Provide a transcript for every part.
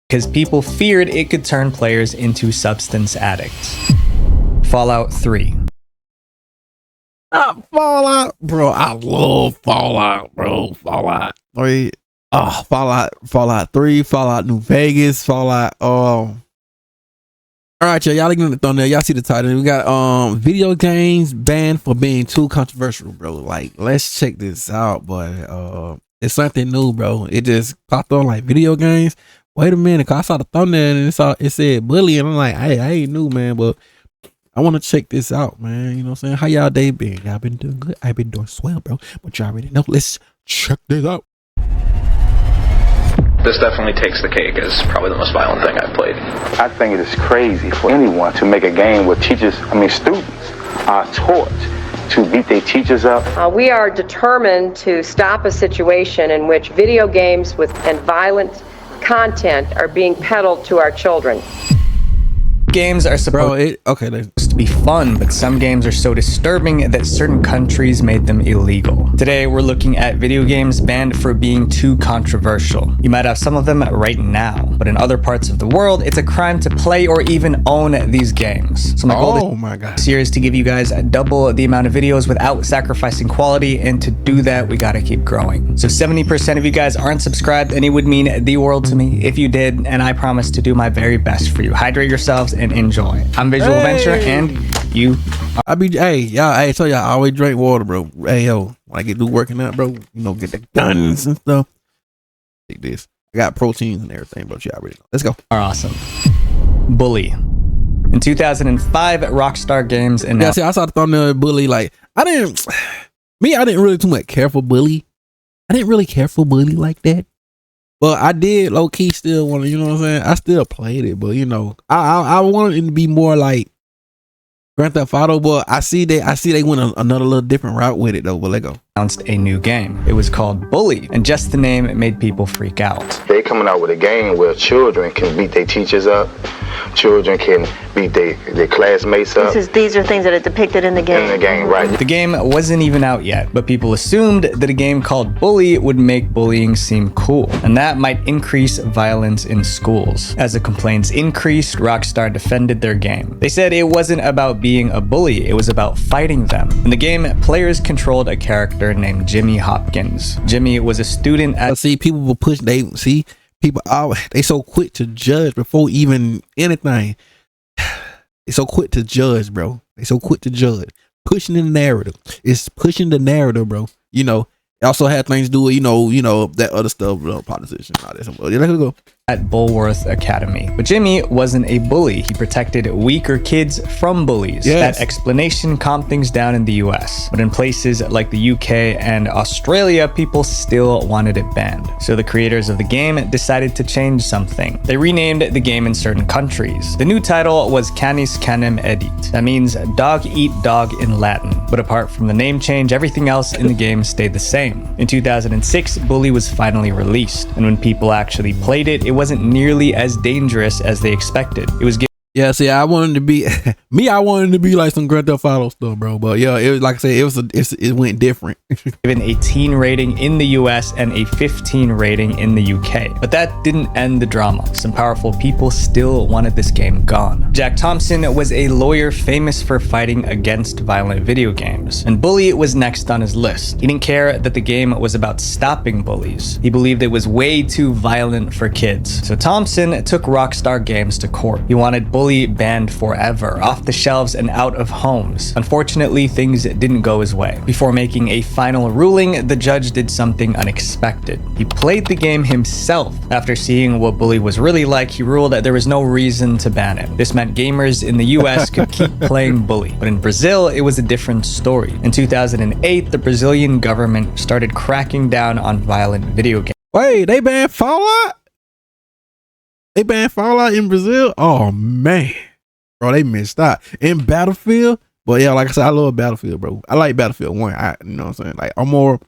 because people feared it could turn players into substance addicts. Fallout 3. Fallout, bro. I love Fallout, bro. Fallout 3. Oh, Fallout 3, Fallout New Vegas, Fallout. All right, y'all looking at the thumbnail. Y'all see the title. We got video games banned for being too controversial, bro. Like, let's check this out, boy. It's something new, bro. It just popped on like video games. Wait a minute, cause I saw the thumbnail and it said bully, and I'm like, I ain't new, man, but I want to check this out, man. You know what I'm saying? How y'all day been? Y'all been doing good? I've been doing swell, bro. But y'all already know. Let's check this out. This definitely takes the cake as probably the most violent thing I've played. I think it is crazy for anyone to make a game where students are taught to beat their teachers up. We are determined to stop a situation in which video games and violent content are being peddled to our children. Games are supposed to be fun, but some games are so disturbing that certain countries made them illegal. Today, we're looking at video games banned for being too controversial. You might have some of them right now, but in other parts of the world, it's a crime to play or even own these games. So my goal this year is to give you guys double the amount of videos without sacrificing quality, and to do that, we gotta keep growing. So 70% of you guys aren't subscribed, and it would mean the world to me if you did, and I promise to do my very best for you. Hydrate yourselves and enjoy. I'm Visual Venture, and you. I tell y'all, I always drink water, bro. Hey, yo, when I get through working out, bro, you know, get the guns and stuff. Take this. I got proteins and everything, bro. Y'all already know. Let's go. Awesome. Bully. In 2005, Rockstar Games announced. Yeah, see, I saw the thumbnail of Bully. Like, I didn't really too much care for Bully. I didn't really care for Bully like that. But I did low key still want to, you know what I'm saying? I still played it, but you know, I wanted it to be more like Grand Theft Auto, but I see they went another little different route with it though. But let go. Announced a new game. It was called Bully, and just the name made people freak out. They coming out with a game where children can beat their teachers up, children can beat their classmates up. These are things that are depicted in the game. In the game, right. The game wasn't even out yet, but people assumed that a game called Bully would make bullying seem cool, and that might increase violence in schools. As the complaints increased, Rockstar defended their game. They said it wasn't about being a bully, it was about fighting them. In the game, players controlled a character named Jimmy Hopkins. Jimmy was a student at— people will push, they so quick to judge before even anything. They so quick to judge, bro. They so quick to judge. Pushing the narrative. It's pushing the narrative, bro. You know, it also had things to do with, you know, that other stuff, politician, all that. Well, let's go. At Bulworth Academy. But Jimmy wasn't a bully. He protected weaker kids from bullies. Yes. That explanation calmed things down in the US. But in places like the UK and Australia, people still wanted it banned. So the creators of the game decided to change something. They renamed the game in certain countries. The new title was Canis Canem Edit. That means dog eat dog in Latin. But apart from the name change, everything else in the game stayed the same. In 2006, Bully was finally released. And when people actually played it, it wasn't nearly as dangerous as they expected. It was Yeah, see, I wanted to be I wanted to be like some Grand Theft Auto stuff, bro. But yeah, it was like I said, it went different. Given a teen rating in the US and a 15 rating in the UK. But that didn't end the drama. Some powerful people still wanted this game gone. Jack Thompson was a lawyer famous for fighting against violent video games, and Bully was next on his list. He didn't care that the game was about stopping bullies. He believed it was way too violent for kids. So Thompson took Rockstar Games to court. He wanted Bully banned forever, off the shelves and out of homes. Unfortunately, things didn't go his way. Before making a final ruling, the judge did something unexpected. He played the game himself. After seeing what Bully was really like, he ruled that there was no reason to ban it. This meant gamers in the US could keep playing Bully. But in Brazil, it was a different story. In 2008, the Brazilian government started cracking down on violent video games. Wait, they banned Fallout? They banned Fallout in Brazil? Oh man, bro, they missed out. In Battlefield, but yeah, like I said, I love Battlefield, bro. I like Battlefield 1. You know what I'm saying? Like I'm more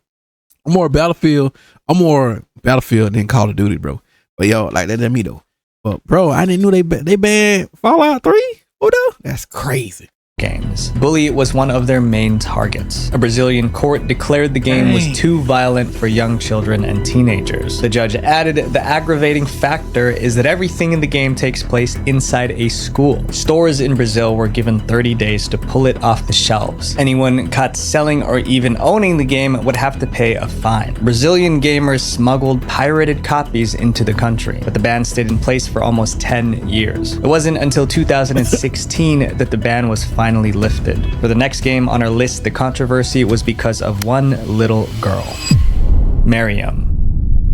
Battlefield than Call of Duty, bro. But yo, like that's me though. But bro, I didn't know they banned Fallout 3. Oh no, that's crazy. games. Bully was one of their main targets. A Brazilian court declared the game was too violent for young children and teenagers. The judge added the aggravating factor is that everything in the game takes place inside a school. Stores in Brazil were given 30 days to pull it off the shelves. Anyone caught selling or even owning the game would have to pay a fine. Brazilian gamers smuggled pirated copies into the country, but the ban stayed in place for almost 10 years. It wasn't until 2016 that the ban was finally lifted. For the next game on our list, the controversy was because of one little girl, Miriam.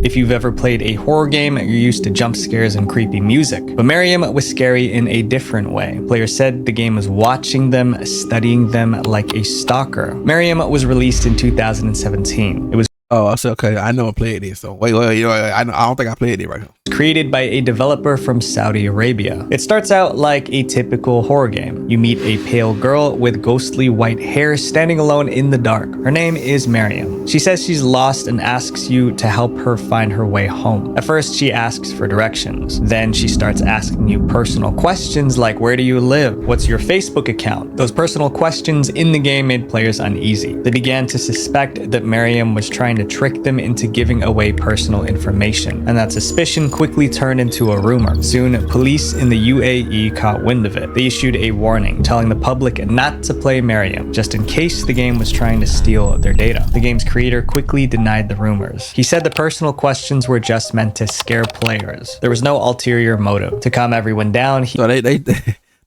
If you've ever played a horror game, you're used to jump scares and creepy music. But Miriam was scary in a different way. Players said the game was watching them, studying them like a stalker. Miriam was released in 2017. It was Oh, I said, okay, I know I played this. So wait, I don't think I played it right now. created by a developer from Saudi Arabia. It starts out like a typical horror game. You meet a pale girl with ghostly white hair standing alone in the dark. Her name is Miriam. She says she's lost and asks you to help her find her way home. At first, she asks for directions. Then she starts asking you personal questions like, where do you live? What's your Facebook account? Those personal questions in the game made players uneasy. They began to suspect that Miriam was trying to trick them into giving away personal information, and that suspicion quickly turned into a rumor. Soon, police in the UAE caught wind of it. They issued a warning telling the public not to play Miriam, just in case the game was trying to steal their data. The game's creator quickly denied the rumors. He said the personal questions were just meant to scare players. There was no ulterior motive. To calm everyone down, So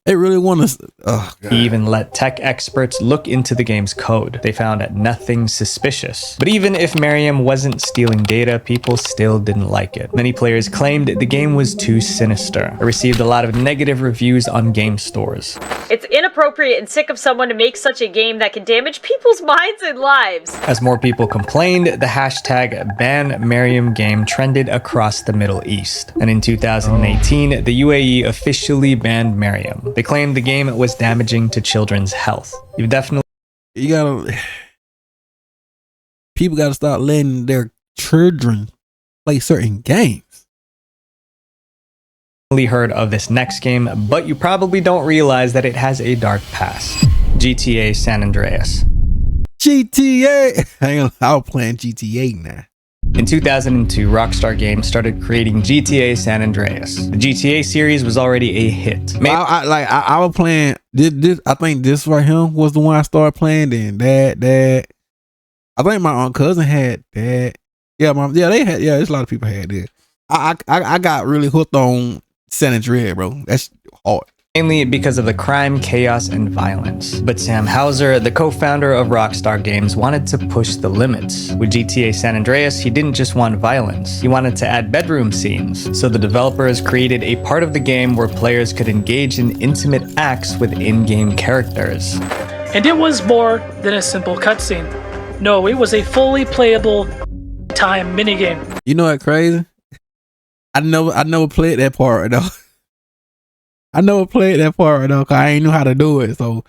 they really want to. Oh, God. He even let tech experts look into the game's code. They found nothing suspicious. But even if Miriam wasn't stealing data, people still didn't like it. Many players claimed the game was too sinister. It received a lot of negative reviews on game stores. It's inappropriate and sick of someone to make such a game that can damage people's minds and lives. As more people complained, the hashtag #BanMiriamGame trended across the Middle East. And in 2018, the UAE officially banned Miriam. They claimed the game was damaging to children's health. You People gotta start letting their children play certain games. Heard of this next game, but you probably don't realize that it has a dark past. GTA San Andreas. GTA. Hang on, I was playing GTA now. In 2002, Rockstar Games started creating GTA San Andreas. The GTA series was already a hit. I was playing this. I think this right here was the one I started playing. Then that. I think my cousin had that. Yeah, they had. Yeah, there's a lot of people had that. I got really hooked on San Andreas, bro. That's hard. Mainly because of the crime, chaos, and violence. But Sam Houser, the co-founder of Rockstar Games, wanted to push the limits. With GTA San Andreas, he didn't just want violence. He wanted to add bedroom scenes. So the developers created a part of the game where players could engage in intimate acts with in-game characters. And it was more than a simple cutscene. No, it was a fully playable time minigame. You know what crazy? I never played that part though. I never played that part though, cause I ain't know how to do it. So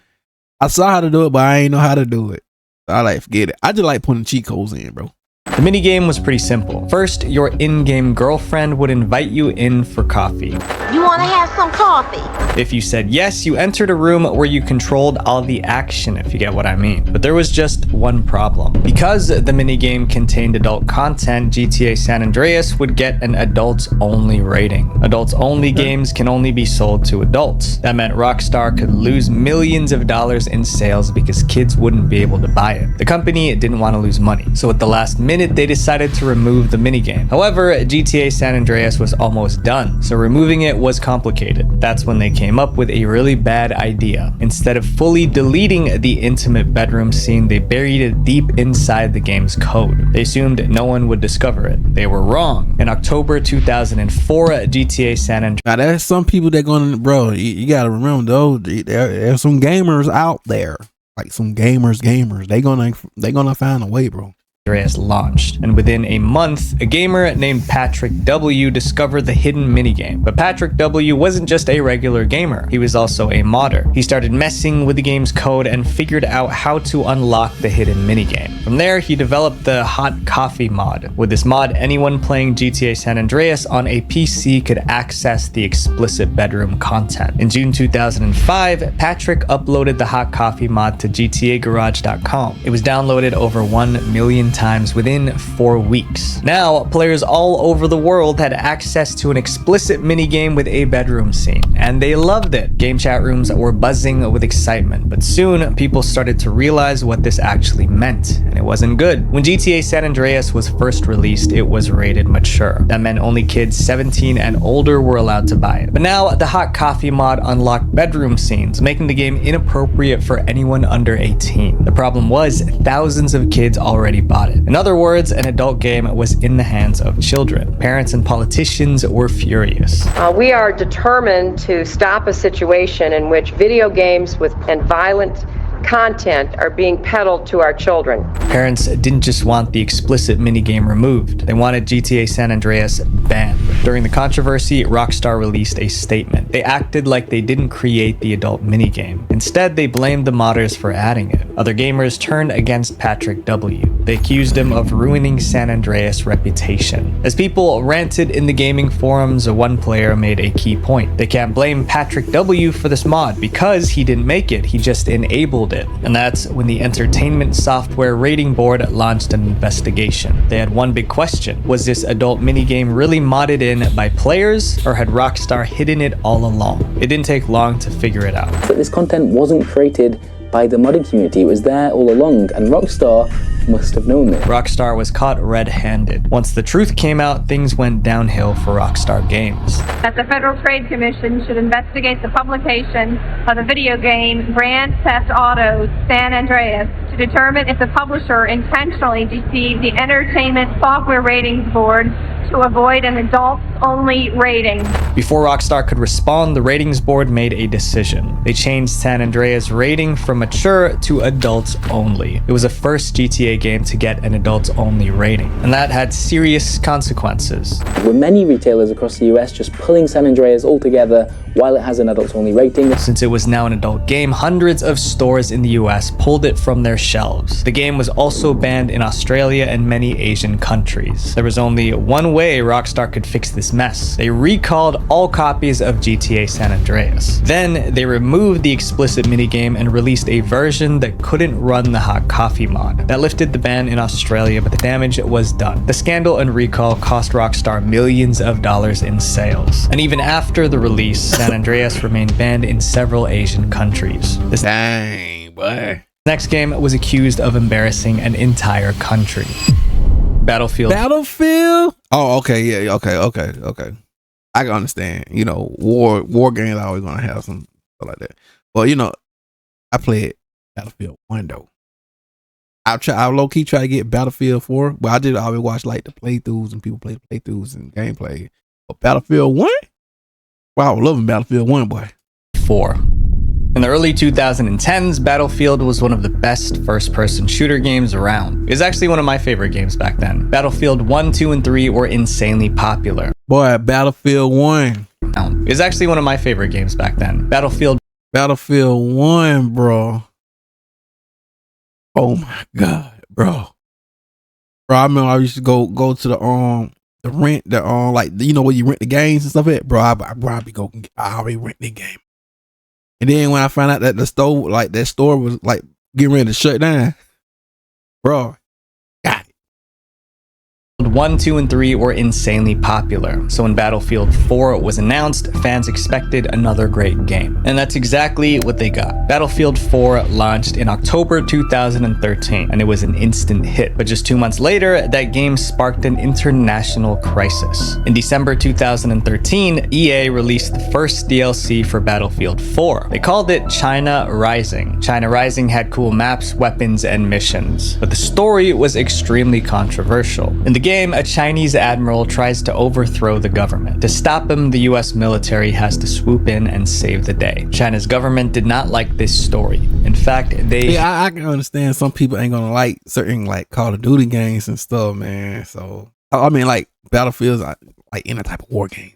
I saw how to do it, but I ain't know how to do it. So I forget it. I just like putting cheat codes in, bro. The minigame was pretty simple. First, your in-game girlfriend would invite you in for coffee. You want to have some coffee? If you said yes, you entered a room where you controlled all the action, if you get what I mean. But there was just one problem. Because the minigame contained adult content, GTA San Andreas would get an adults-only rating. Adults-only games can only be sold to adults. That meant Rockstar could lose millions of dollars in sales because kids wouldn't be able to buy it. The company didn't want to lose money, so at the last minute, they decided to remove the minigame. However, GTA San Andreas was almost done, so removing it was complicated. That's when they came up with a really bad idea. Instead of fully deleting the intimate bedroom scene, they buried it deep inside the game's code. They assumed no one would discover it. They were wrong. In October 2004, GTA San Andreas. Now there's some people that gonna, bro. You gotta remember though. There's some gamers out there, like some gamers. They gonna find a way, bro. Andreas launched, and within a month, a gamer named Patrick W discovered the hidden minigame. But Patrick W wasn't just a regular gamer, he was also a modder. He started messing with the game's code and figured out how to unlock the hidden minigame. From there, he developed the Hot Coffee mod. With this mod, anyone playing GTA San Andreas on a PC could access the explicit bedroom content. In June 2005, Patrick uploaded the Hot Coffee mod to GTAGarage.com. It was downloaded over 1 million times within 4 weeks. Now, players all over the world had access to an explicit minigame with a bedroom scene, and they loved it. Game chat rooms were buzzing with excitement, but soon people started to realize what this actually meant, and it wasn't good. When GTA San Andreas was first released, it was rated mature. That meant only kids 17 and older were allowed to buy it. But now, the Hot Coffee mod unlocked bedroom scenes, making the game inappropriate for anyone under 18. The problem was, thousands of kids already bought it. In other words, an adult game was in the hands of children. Parents and politicians were furious. We are determined to stop a situation in which video games and violent content are being peddled to our children. Parents didn't just want the explicit minigame removed, they wanted GTA San Andreas banned. During the controversy, Rockstar released a statement. They acted like they didn't create the adult minigame. Instead, they blamed the modders for adding it. Other gamers turned against Patrick W. They accused him of ruining San Andreas' reputation. As people ranted in the gaming forums, one player made a key point. They can't blame Patrick W for this mod because he didn't make it, he just enabled it. And that's when the Entertainment Software Rating Board launched an investigation. They had one big question. Was this adult minigame really modded in by players, or had Rockstar hidden it all along? It didn't take long to figure it out. But this content wasn't created by the modding community. It was there all along, and Rockstar must have known this. Rockstar was caught red-handed. Once the truth came out, things went downhill for Rockstar Games. That the Federal Trade Commission should investigate the publication of the video game Grand Theft Auto San Andreas to determine if the publisher intentionally deceived the Entertainment Software Ratings Board to avoid an adults-only rating. Before Rockstar could respond, the ratings board made a decision. They changed San Andreas' rating from mature to adults only. It was the first GTA game to get an adults only rating, and that had serious consequences. There were many retailers across the US just pulling San Andreas altogether while it has an adults only rating. Since it was now an adult game, hundreds of stores in the US pulled it from their shelves. The game was also banned in Australia and many Asian countries. There was only one way Rockstar could fix this mess. They recalled all copies of GTA San Andreas. Then they removed the explicit minigame and released a version that couldn't run the Hot Coffee mod. That lifted the ban in Australia, but the damage was done. The scandal and recall cost Rockstar millions of dollars in sales. And even after the release, San Andreas remained banned in several Asian countries. This Dang, boy. next game was accused of embarrassing an entire country. Battlefield. Oh, okay, yeah, okay. I can understand. You know, war games are always gonna have some stuff like that. Well, you know, I played Battlefield 1 though. I low key try to get Battlefield 4, but I did always watch like the playthroughs and people play playthroughs and gameplay. But Battlefield 1? Wow, I was loving Battlefield 1, boy. 4. In the early 2010s, Battlefield was one of the best first-person shooter games around. It was actually one of my favorite games back then. Battlefield 1, 2, and 3 were insanely popular. Boy, Battlefield 1. It was actually one of my favorite games back then. Battlefield 1, bro. Oh my God, bro. I remember I used to go to the rent, like, you know, where you rent the games and stuff at, bro. I already rent the game. And then when I found out that that store was like getting ready to shut down, bro, got it. 1, 2, and 3 were insanely popular. So when Battlefield 4 was announced, fans expected another great game. And that's exactly what they got. Battlefield 4 launched in October 2013, and it was an instant hit. But just 2 months later, that game sparked an international crisis. In December 2013, EA released the first DLC for Battlefield 4. They called it China Rising. China Rising had cool maps, weapons, and missions. But the story was extremely controversial. In the game, game, a Chinese admiral tries to overthrow the government. To stop him, the US military has to swoop in and save the day. China's government did not like this story. In fact, I can understand some people ain't gonna like certain like Call of Duty games and stuff, man. So I mean, like Battlefields, like any type of war game.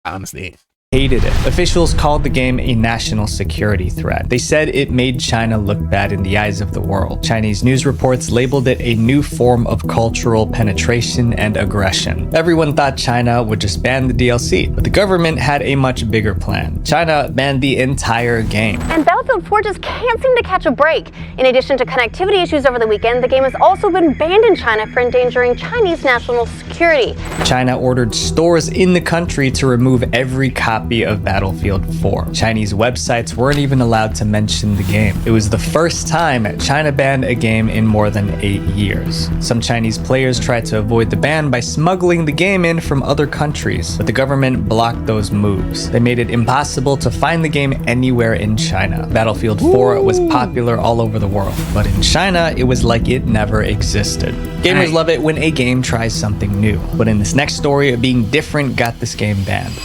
I understand. Hated it. Officials called the game a national security threat. They said it made China look bad in the eyes of the world. Chinese news reports labeled it a new form of cultural penetration and aggression. Everyone thought China would just ban the DLC, but the government had a much bigger plan. China banned the entire game. And Battlefield 4 just can't seem to catch a break. In addition to connectivity issues over the weekend, the game has also been banned in China for endangering Chinese national security. China ordered stores in the country to remove every copy of Battlefield 4. Chinese websites weren't even allowed to mention the game. It was the first time China banned a game in more than 8 years. Some Chinese players tried to avoid the ban by smuggling the game in from other countries, but the government blocked those moves. They made it impossible to find the game anywhere in China. Battlefield 4 was popular all over the world, but in China, it was like it never existed. Gamers love it when a game tries something new, but in this next story, being different got this game banned.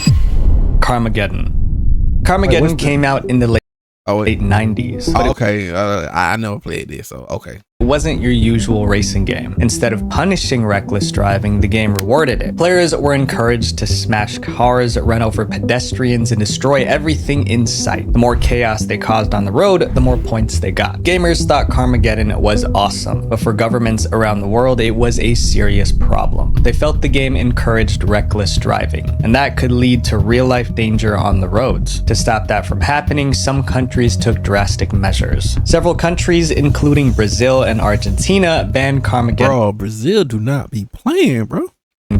Carmageddon. Carmageddon came out in the late 90s. Oh, okay, I never played this, so okay. It wasn't your usual racing game. Instead of punishing reckless driving, the game rewarded it. Players were encouraged to smash cars, run over pedestrians, and destroy everything in sight. The more chaos they caused on the road, the more points they got. Gamers thought Carmageddon was awesome, but for governments around the world, it was a serious problem. They felt the game encouraged reckless driving, and that could lead to real-life danger on the roads. To stop that from happening, some countries took drastic measures. Several countries, including Brazil and Argentina, banned Carmageddon. Bro, Brazil do not be playing, bro.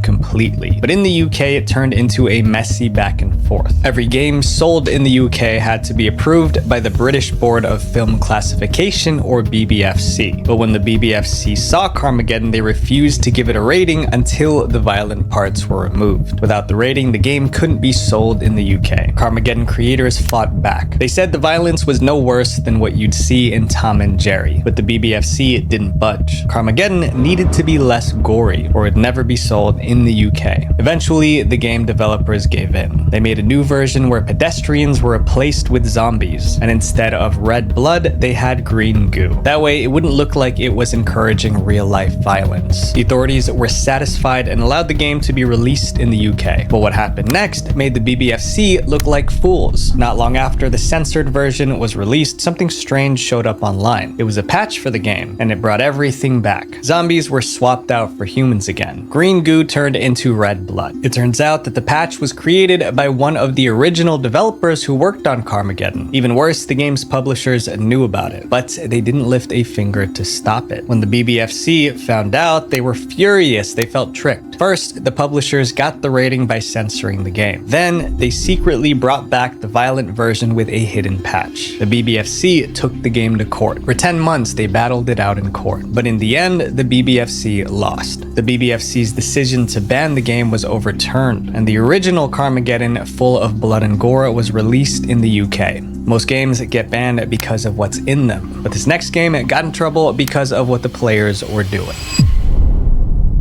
Completely. But in the UK, it turned into a messy back and forth. Every game sold in the UK had to be approved by the British Board of Film Classification, or BBFC. But when the BBFC saw Carmageddon, they refused to give it a rating until the violent parts were removed. Without the rating, the game couldn't be sold in the UK. Carmageddon creators fought back. They said the violence was no worse than what you'd see in Tom and Jerry, but the BBFC didn't budge. Carmageddon needed to be less gory, or it'd never be sold in the UK. Eventually, the game developers gave in. They made a new version where pedestrians were replaced with zombies, and instead of red blood, they had green goo. That way, it wouldn't look like it was encouraging real-life violence. The authorities were satisfied and allowed the game to be released in the UK. But what happened next made the BBFC look like fools. Not long after the censored version was released, something strange showed up online. It was a patch for the game, and it brought everything back. Zombies were swapped out for humans again. Green goo turned into red blood. It turns out that the patch was created by one of the original developers who worked on Carmageddon. Even worse, the game's publishers knew about it, but they didn't lift a finger to stop it. When the BBFC found out, they were furious. They felt tricked. First, the publishers got the rating by censoring the game. Then, they secretly brought back the violent version with a hidden patch. The BBFC took the game to court. For 10 months, they battled it out in court. But in the end, the BBFC lost. The BBFC's decision to ban the game was overturned, and the original Carmageddon, full of blood and gore, was released in the UK. Most games get banned because of what's in them, but this next game got in trouble because of what the players were doing.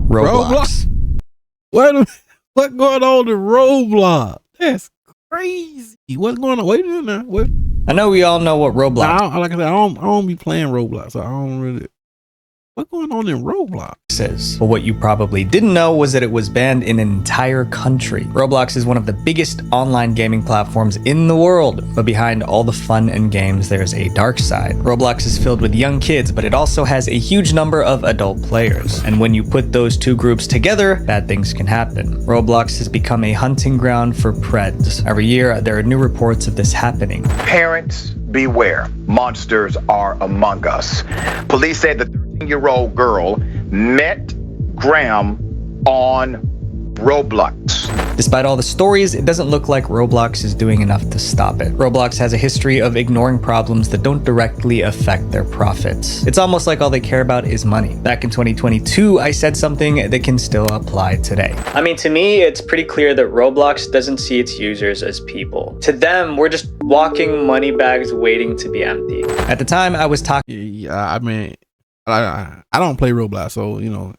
Roblox. What's going on in Roblox? That's crazy. What's going on? Wait a minute now. What? I know we all know what Roblox like I said, I don't be playing Roblox, so I don't really. What's going on in Roblox? is. But what you probably didn't know was that it was banned in an entire country. Roblox is one of the biggest online gaming platforms in the world, but behind all the fun and games, there's a dark side. Roblox is filled with young kids, but it also has a huge number of adult players. And when you put those two groups together, bad things can happen. Roblox has become a hunting ground for preds. Every year, there are new reports of this happening. Parents, beware. Monsters are among us. Police said the 13-year-old girl met Graham on Roblox. Despite all the stories, it doesn't look like Roblox is doing enough to stop it. Roblox has a history of ignoring problems that don't directly affect their profits. It's almost like all they care about is money. Back in 2022, I said something that can still apply today. I mean, to me, it's pretty clear that Roblox doesn't see its users as people. To them, we're just walking money bags waiting to be empty. At the time, I was talking... Yeah, I mean, I don't play Roblox, so, you know,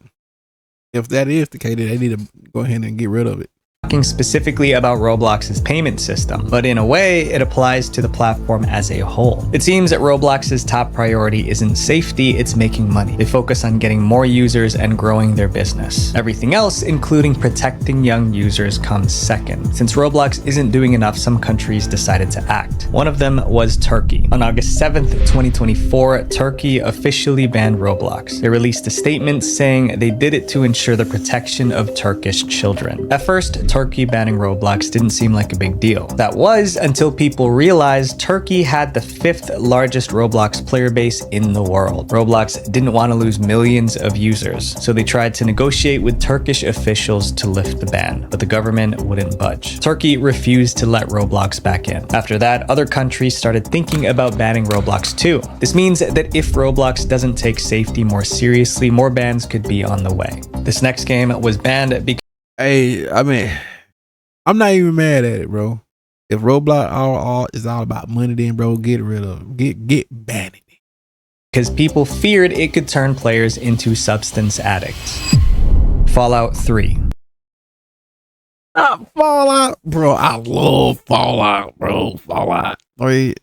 If that is the case, then they need to go ahead and get rid of it. Talking specifically about Roblox's payment system, but in a way, it applies to the platform as a whole. It seems that Roblox's top priority isn't safety, it's making money. They focus on getting more users and growing their business. Everything else, including protecting young users, comes second. Since Roblox isn't doing enough, some countries decided to act. One of them was Turkey. On August 7th, 2024, Turkey officially banned Roblox. They released a statement saying they did it to ensure the protection of Turkish children. At first, Turkey banning Roblox didn't seem like a big deal. That was until people realized Turkey had the 5th largest Roblox player base in the world. Roblox didn't want to lose millions of users, so they tried to negotiate with Turkish officials to lift the ban, but the government wouldn't budge. Turkey refused to let Roblox back in. After that, other countries started thinking about banning Roblox too. This means that if Roblox doesn't take safety more seriously, more bans could be on the way. This next game was banned because I mean, I'm not even mad at it, bro. If Roblox is all about money, then bro, get rid of it. Get banned it. Because people feared it could turn players into substance addicts. Fallout 3. Fallout, bro. I love Fallout, bro. Fallout 3.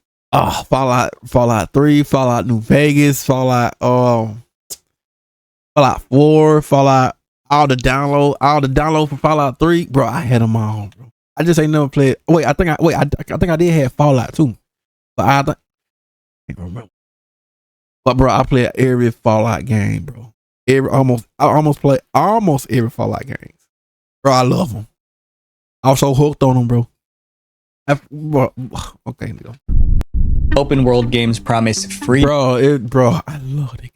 Fallout 3, Fallout New Vegas, Fallout 4, Fallout. All the download for Fallout 3, bro. I had them all, bro. I just ain't never played. I think I did have Fallout 2, but I can't remember. But bro, I played every Fallout game, bro. I almost play almost every Fallout game, bro. I love them. I was so hooked on them, bro. Okay, go. Open world games promise free. Bro, I love it.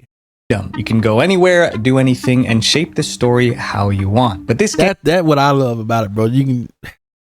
You can go anywhere, do anything, and shape the story how you want. But this game, that's what I love about it, bro. You can,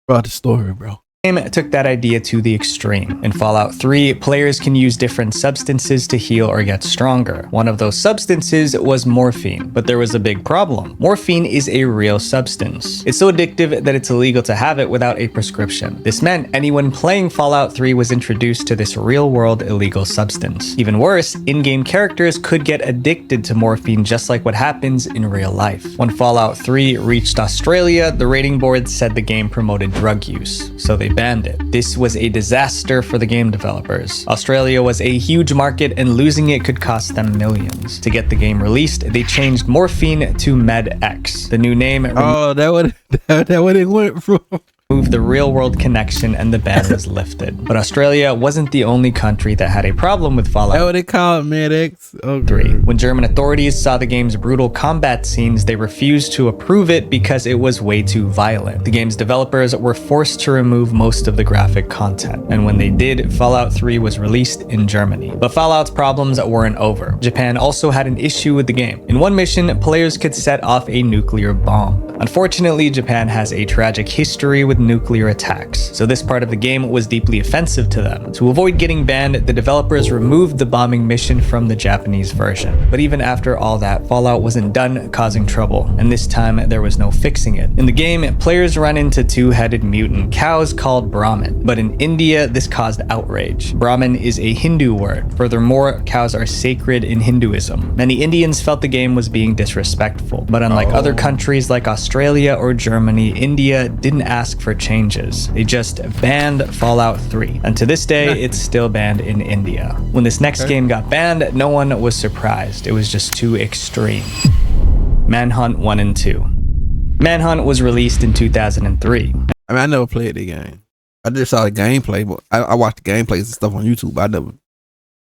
bro, the story, bro. Game took that idea to the extreme. In Fallout 3, players can use different substances to heal or get stronger. One of those substances was morphine, but there was a big problem. Morphine is a real substance. It's so addictive that it's illegal to have it without a prescription. This meant anyone playing Fallout 3 was introduced to this real-world illegal substance. Even worse, in-game characters could get addicted to morphine just like what happens in real life. When Fallout 3 reached Australia, the rating board said the game promoted drug use, so they banned it. This was a disaster for the game developers. Australia was a huge market and losing it could cost them millions. To get the game released, they changed morphine to Med-X. The new name that what it went from. Moved the real-world connection and the ban was lifted. But Australia wasn't the only country that had a problem with Fallout. That's what they call it, Med-X. 3. When German authorities saw the game's brutal combat scenes, they refused to approve it because it was way too violent. The game's developers were forced to remove most of the graphic content, and when they did, Fallout 3 was released in Germany. But Fallout's problems weren't over. Japan also had an issue with the game. In one mission, players could set off a nuclear bomb. Unfortunately, Japan has a tragic history with nuclear attacks, so this part of the game was deeply offensive to them. To avoid getting banned, the developers removed the bombing mission from the Japanese version. But even after all that, Fallout wasn't done causing trouble, and this time there was no fixing it. In the game, players run into two-headed mutant cows called Brahmin, but in India, this caused outrage. Brahmin is a Hindu word. Furthermore, cows are sacred in Hinduism. Many Indians felt the game was being disrespectful, but unlike other countries like Australia or Germany, India didn't ask for changes. They just banned Fallout 3, and to this day, it's still banned in India. When this next game got banned, no one was surprised. It was just too extreme. Manhunt 1 and 2. Manhunt was released in 2003. I mean, I never played the game. I just saw the gameplay, but I watched the gameplays and stuff on YouTube, but I never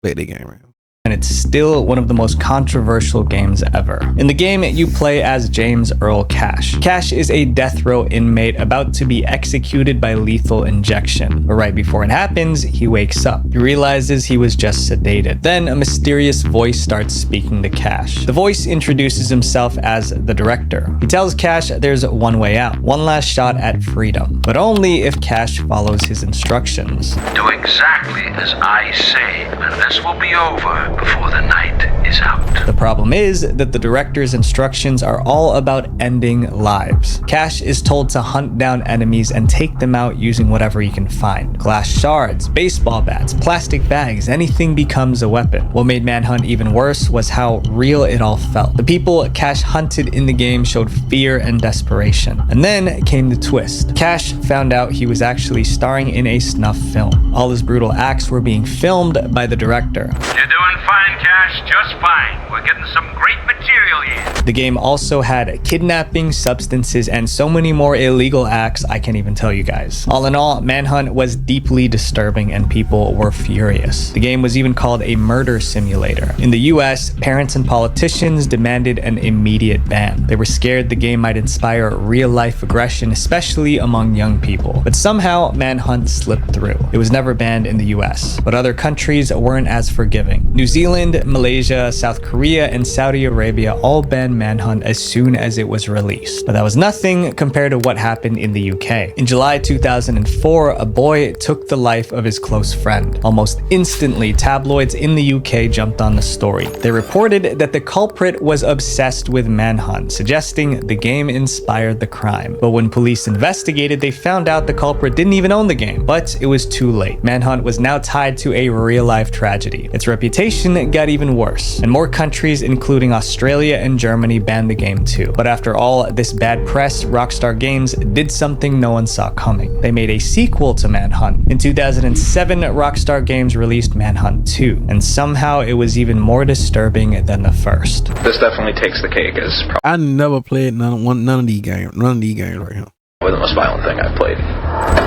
played the game. And it's still one of the most controversial games ever. In the game, you play as James Earl Cash. Cash is a death row inmate about to be executed by lethal injection. But right before it happens, he wakes up. He realizes he was just sedated. Then a mysterious voice starts speaking to Cash. The voice introduces himself as the director. He tells Cash there's one way out, one last shot at freedom, but only if Cash follows his instructions. Do exactly as I say, and this will be over before the night is out. The problem is that the director's instructions are all about ending lives. Cash is told to hunt down enemies and take them out using whatever he can find. Glass shards, baseball bats, plastic bags, anything becomes a weapon. What made Manhunt even worse was how real it all felt. The people Cash hunted in the game showed fear and desperation. And then came the twist. Cash found out he was actually starring in a snuff film. All his brutal acts were being filmed by the director. You're doing fine, Cash, just fine. We're getting some great material here. The game also had kidnapping, substances, and so many more illegal acts I can't even tell you guys. All in all, Manhunt was deeply disturbing and people were furious. The game was even called a murder simulator. In the US, parents and politicians demanded an immediate ban. They were scared the game might inspire real-life aggression, especially among young people. But somehow, Manhunt slipped through. It was never banned in the US, but other countries weren't as forgiving. New Zealand, Malaysia, South Korea, and Saudi Arabia all banned Manhunt as soon as it was released. But that was nothing compared to what happened in the UK. In July 2004, a boy took the life of his close friend. Almost instantly, tabloids in the UK jumped on the story. They reported that the culprit was obsessed with Manhunt, suggesting the game inspired the crime. But when police investigated, they found out the culprit didn't even own the game. But it was too late. Manhunt was now tied to a real-life tragedy. Its reputation got even worse, and more countries, including Australia and Germany, banned the game too. But after all this bad press, Rockstar Games did something no one saw coming. They made a sequel to Manhunt. In 2007, Rockstar Games released Manhunt 2, and somehow it was even more disturbing than the first. This definitely takes the cake as I never played none of these games. None of these games right here. probably the most violent thing I've played.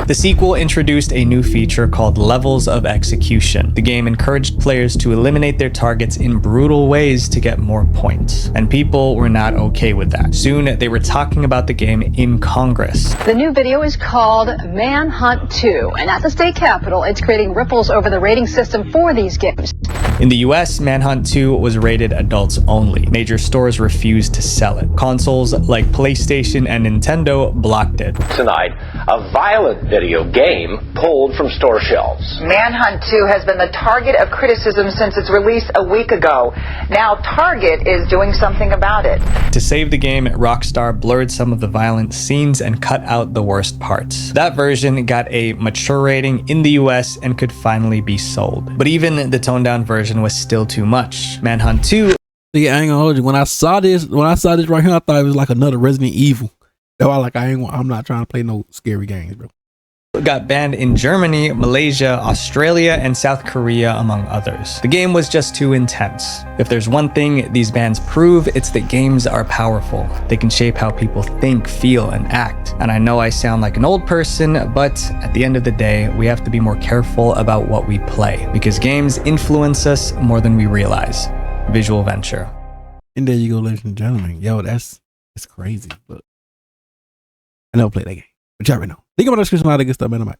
The sequel introduced a new feature called Levels of Execution. The game encouraged players to eliminate their targets in brutal ways to get more points, and people were not okay with that. Soon, they were talking about the game in Congress. The new video is called Manhunt 2, and at the state capitol, it's creating ripples over the rating system for these games. In the US, Manhunt 2 was rated adults only. Major stores refused to sell it. Consoles like PlayStation and Nintendo blocked it. Tonight, a violent video game pulled from store shelves. Manhunt 2 has been the target of criticism since its release a week ago. Now Target is doing something about it. To save the game, Rockstar blurred some of the violent scenes and cut out the worst parts. That version got a mature rating in the US and could finally be sold. But even the toned-down version was still too much. Manhunt 2... Yeah, I ain't gonna hold you. When I saw this right here, I thought it was like another Resident Evil. That's why I'm not trying to play no scary games, bro. Got banned in Germany, Malaysia, Australia, and South Korea, among others. The game was just too intense. If there's one thing these bans prove, it's that games are powerful. They can shape how people think, feel, and act. And I know I sound like an old person, but at the end of the day, we have to be more careful about what we play, because games influence us more than we realize. Visual Venture. And there you go, ladies and gentlemen. Yo, that's crazy, but I never played that game. But you already know. Think about the description, a lot of good stuff, man. I'm out.